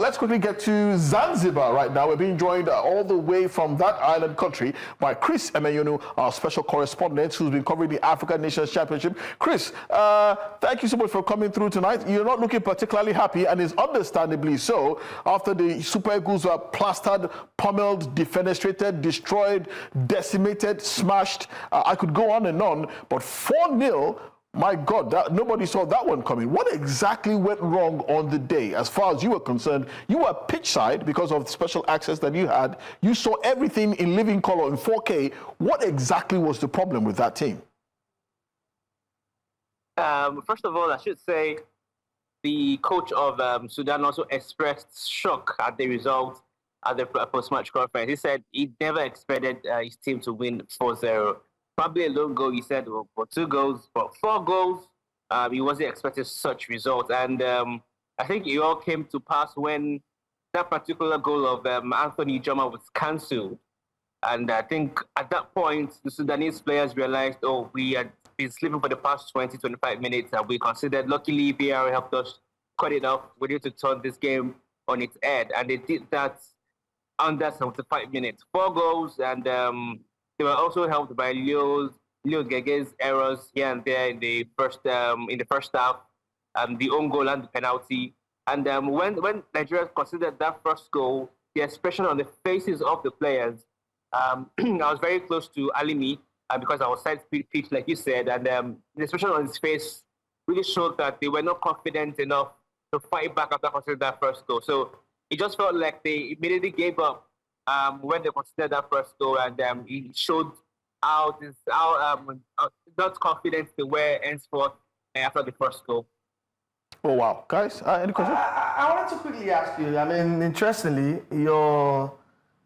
let's quickly get to Zanzibar right now. We're being joined all the way from that island country by Chris Emenyonu, our special correspondent who's been covering the African Nations Championship. Chris, thank you so much for coming through tonight. You're not looking particularly happy, and it's understandably so, after the Super Eagles were plastered, pummeled, defenestrated, destroyed, decimated, smashed. I could go on and on, but 4-0. My God, nobody saw that one coming. What exactly went wrong on the day? As far as you were concerned, you were pitch side because of the special access that you had. You saw everything in living color in 4K. What exactly was the problem with that team? First of all, I should say the coach of Sudan also expressed shock at the result at the post-match conference. He said he never expected his team to win 4-0. Probably a lone goal, he said, for 2 goals, but 4 goals, he wasn't expecting such result. And I think it all came to pass when that particular goal of Anthony Joma was cancelled. And I think at that point, the Sudanese players realized, oh, we had been sleeping for the past 20, 25 minutes, and we considered, luckily, VAR helped us cut it off. We need to turn this game on its head. And they did that under 75 minutes. 4 goals, and they were also helped by Leo Gege's errors here and there in the first half, the own goal and the penalty. And when Nigeria considered that first goal, the expression on the faces of the players, I was very close to Alimi because I was side pitch, like you said, and the expression on his face really showed that they were not confident enough to fight back after considering that first goal. So it just felt like they immediately gave up when they considered that first goal, and he showed how not confident they were henceforth after the first goal. Oh wow, guys, any questions? I wanted to quickly ask you. I mean, interestingly, your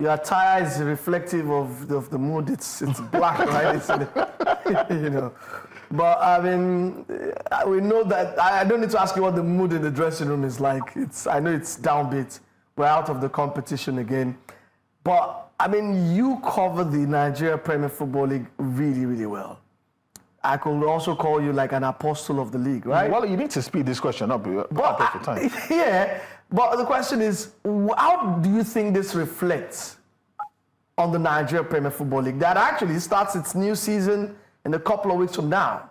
attire is reflective of the mood. It's black, right? It's, you know. But I mean, we know that. I don't need to ask you what the mood in the dressing room is like. I know it's downbeat. We're out of the competition again. But, I mean, you cover the Nigeria Premier Football League really, really well. I could also call you like an apostle of the league, right? Well, you need to speed this question up. Time. Yeah, but the question is, how do you think this reflects on the Nigeria Premier Football League that actually starts its new season in a couple of weeks from now?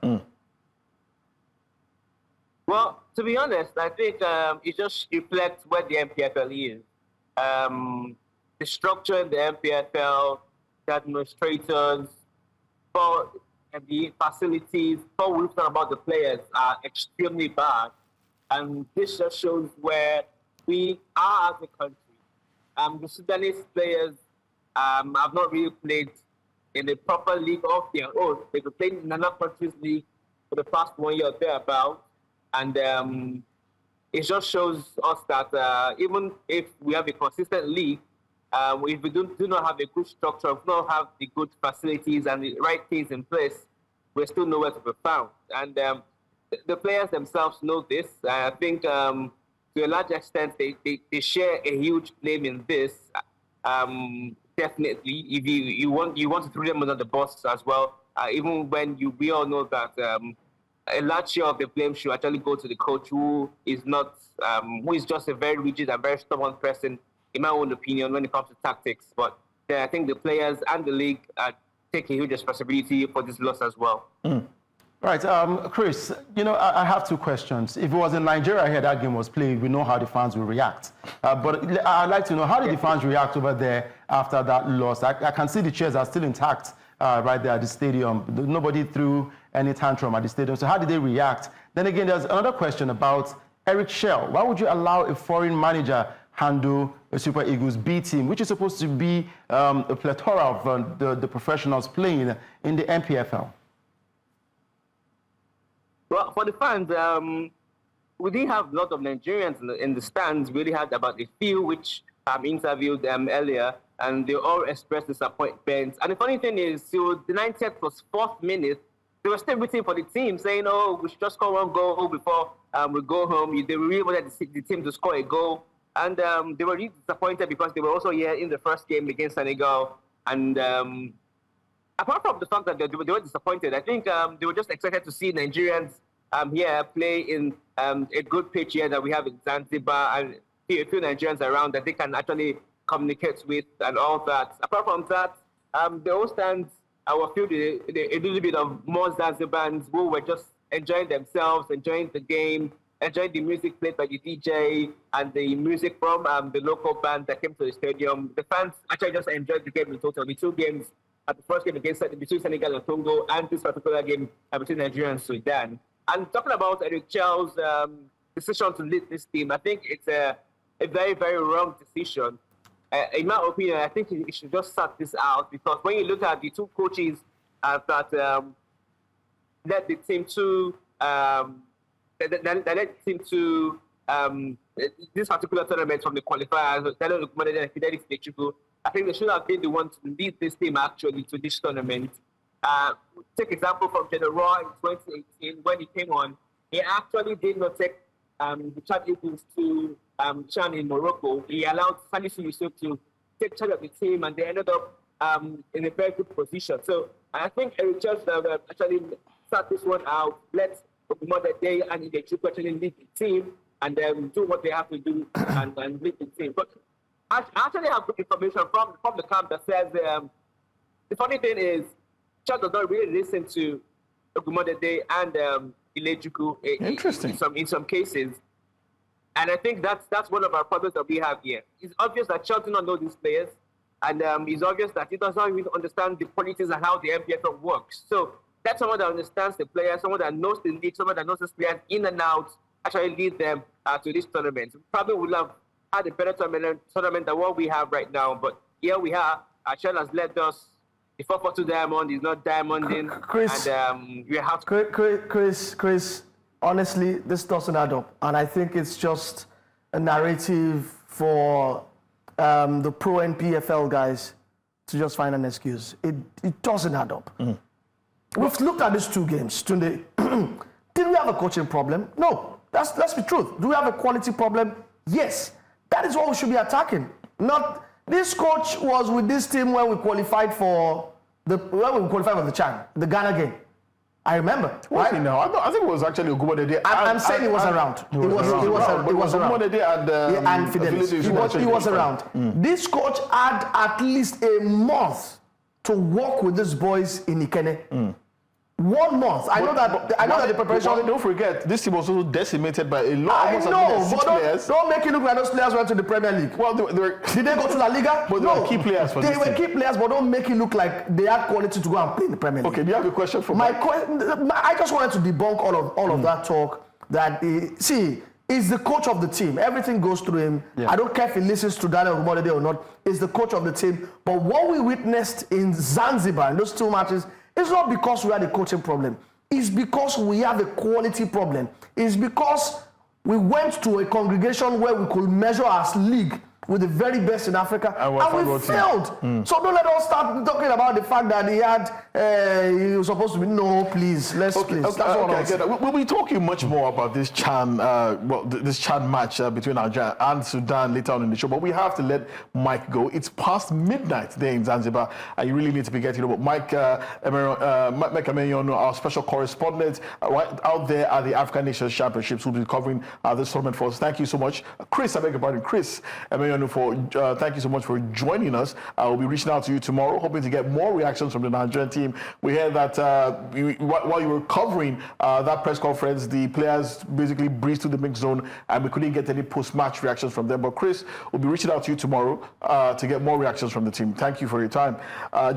Well, to be honest, I think it just reflects what the MPFL is. The structure in the MPFL, the administrators, for the facilities, for we've talked about the players, are extremely bad. And this just shows where we are as a country. The Sudanese players have not really played in a proper league of their own. They've been playing in another country's league for the past 1 year or thereabout. And it just shows us that even if we have a consistent league, if we do not have a good structure, if we don't have the good facilities and the right things in place, we're still nowhere to be found. And the players themselves know this. I think to a large extent, they share a huge blame in this. Definitely, if you want to throw them under the bus as well, even when we all know that a large share of the blame should actually go to the coach, who is just a very rigid and very stubborn person, in my own opinion, when it comes to tactics. But I think the players and the league take a huge responsibility for this loss as well. Right, Chris, I have 2 questions. If it was in Nigeria here that game was played, we know how the fans will react. But I'd like to know, how did the fans react over there after that loss? I can see the chairs are still intact right there at the stadium. Nobody threw any tantrum at the stadium. So how did they react? Then again, there's another question about Eric Schell. Why would you allow a foreign manager handle a Super Eagles B team, which is supposed to be a plethora of the professionals playing in the MPFL? Well, for the fans, we didn't have a lot of Nigerians in the stands. We really had about a few, which interviewed them earlier, and they all expressed disappointment. And the funny thing is, so the 90th plus 4th minute, they were still waiting for the team, saying, oh, we should just score 1 goal before we go home. They really wanted the team to score a goal. And they were really disappointed because they were also here in the first game against Senegal. And apart from the fact that they were disappointed, I think they were just excited to see Nigerians here play in a good pitch here that we have in Zanzibar. And few Nigerians around that they can actually communicate with and all that. Apart from that, the whole stands, our field, a little bit of more Zanzibans who were just enjoying themselves, enjoying the game, enjoying the music played by the DJ and the music from the local band that came to the stadium. The fans actually just enjoyed the game in total. The two games, the first game against between Senegal and Congo, and this particular game between Nigeria and Sudan. And talking about Eric Chell's decision to lead this team, I think it's a very, very wrong decision. In my opinion, I think he should just sort this out, because when you look at the two coaches that led the team to this particular tournament from the qualifiers, I think they should have been the one to lead this team actually to this tournament. Take example from General in 2018 when he came on. He actually did not take the Chad Eagles to Chan in Morocco. He allowed Salisu Yusuf to take charge of the team, and they ended up in a very good position. So I think Eric Church actually start this one out. Let Mother Day and Igechuku actually lead the team and do what they have to do and lead the team. But I actually have good information from the camp that says the funny thing is Chad does not really listen to Ogumodede and Igechuku in some cases. And I think that's one of our problems that we have here. It's obvious that Chad does not know these players, and it's obvious that he does not even understand the politics and how the MPFL works. So that's someone that understands the players, someone that knows the league, someone that knows the players in and out, actually lead them to this tournament. We probably would have had a better tournament than what we have right now, but here we are. Chad has led us. The 442 diamond is not diamonding, Chris, and we have to... Chris, honestly, this doesn't add up, and I think it's just a narrative for the pro NPFL guys to just find an excuse. It doesn't add up. Mm. We've looked at these two games today. Did we have a coaching problem? No, that's the truth. Do we have a quality problem? Yes. That is what we should be attacking. Not this coach was with this team when we qualified for the Chan, the Ghana game. I remember. Right? No, I think it was actually Ogumodede. I'm saying he was around. He was around. And Fidelis. He was around. Mm. This coach had at least a month to work with these boys in Ikene. Mm. 1 month. I know that the preparation. Don't forget, this team was also decimated by a lot. I know, but don't make it look like those players went to the Premier League. Well, did they go to La Liga? But they were key players for this team. They were key players, but don't make it look like they had quality to go and play in the Premier League. Okay, do you have a question for me? I just wanted to debunk all of that talk. That he's the coach of the team. Everything goes through him. Yeah. I don't care if he listens to Daniel Ogumodede or not. He's the coach of the team. But what we witnessed in Zanzibar in those two matches, it's not because we had a coaching problem. It's because we have a quality problem. It's because we went to a congregation where we could measure our league with the very best in Africa, and we failed. Mm. So don't let us start talking about the fact that he was supposed to be. No, please, please. We'll be talking much more about this Chan, this Chan match between Nigeria and Sudan later on in the show. But we have to let Mike go. It's past midnight there in Zanzibar, and you really need to be getting over. Mike Emenyonu, our special correspondent, right out there at the African Nations Championships, will be covering this tournament for us. Thank you so much, Chris. I beg your pardon, Chris Emenyonu. Thank you so much for joining us. We'll be reaching out to you tomorrow, hoping to get more reactions from the Nigerian team. We heard that while you were covering that press conference, the players basically breezed through the mix zone, and we couldn't get any post-match reactions from them. But Chris, we'll be reaching out to you tomorrow to get more reactions from the team. Thank you for your time.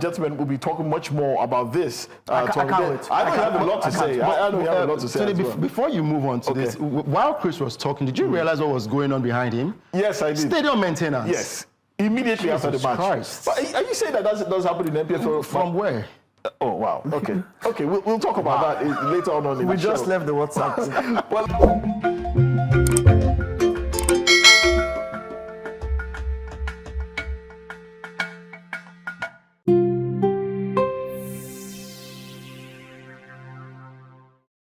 Gentlemen, we'll be talking much more about this. I can't wait. I know you have a lot to say. I know you have a lot to say. Before you move on to this, while Chris was talking, did you realize what was going on behind him? Yes, I did. Stadium maintenance. Yes. Immediately after the match. Christ. But are you saying that does happen in MPFL? From where? Oh, wow. Okay. Okay, we'll talk about that later on in the show. We just left the WhatsApp. Well,